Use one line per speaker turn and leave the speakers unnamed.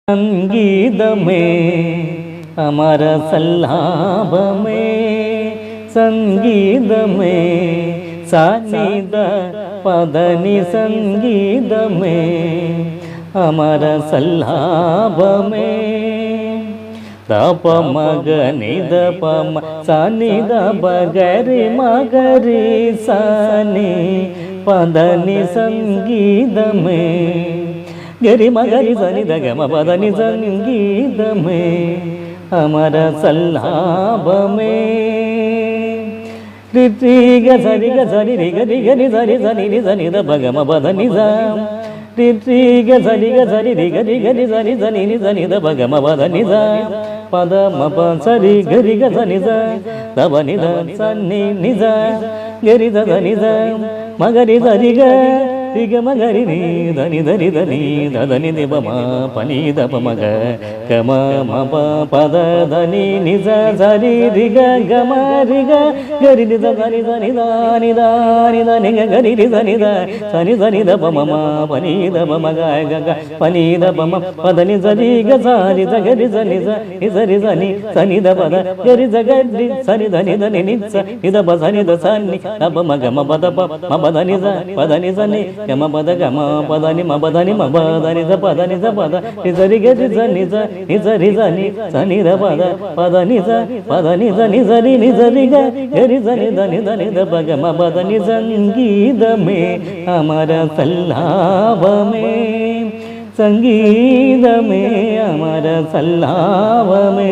സംഗീതമേ അമര സല്ലാപമേ സംഗീതമേ സാനിദ പദനി സംഗീതമേ അമര സല്ലാപമേ ദപ മഗനി ദപ സനിദ ബഗരി മഗരി സനി പദനി സംഗീതമേ ഗരി മഗരി സനി ദഗമ പദനി സംഗീതമേ അമര സല്ലാപമേ രിത്രിഗ സരി ഗ സരി രി ഗ രി ഗ നി സരി സനി നി സനി ദ ഭഗമ പദനി സ രിത്രിഗ സരി ഗ സരി രി ഗ രി ഗ നി സനി സനി നി സനി ദ ഭഗമ പദനി സ പദ മ പ സരി ഗ രി ഗ സനി സ ദ പ നി ദ സനി നി സ ഗരി ദ സനി സ മഗരി സരി ഗ രി ഗ മഗരി നി ധനി ധനി ധനി ധനി നി പ മ പനി ദ പ മ ഗ ഗ മ മ പ പദ ധനി നി സ സരി രി ഗ ഗ മ രി ഗ ഗരി നി സ സനി സനി ദ നി ദ നി ദ നി ഗ ഗരി നി സനി ദ സനി സനി ദ പ മ മ പനി ദ പ മ ഗ ഗ ഗ പനി ദ പ മ പദ നി സരി ഗ സനി സ ഗരി സനി സ നി സരി സനി സനി ദ പദ ഗരി സ ഗരി സനി ധനി ധനി നി സ നി ദ പ സനി ദ സനി ദ പ മ ഗ മ പദ പ മ പദ നി സ പദ നി സനി ഗ മ പദ ഗ മ പദ നി മ പദ നി മ പദ നി സ പദ നി സ പദ നി സരി ഗരി സനി സ നി സരി സനി സനി ദ പദ പദ നി സ പദ നി സ നി സരി നി സരി ഗ ഗരി സനി ധനി ധനി ദ പ ഗ മ പദ നി സംഗീതമേ അമര സല്ലാപമേ സംഗീതമേ അമര സല്ലാപമേ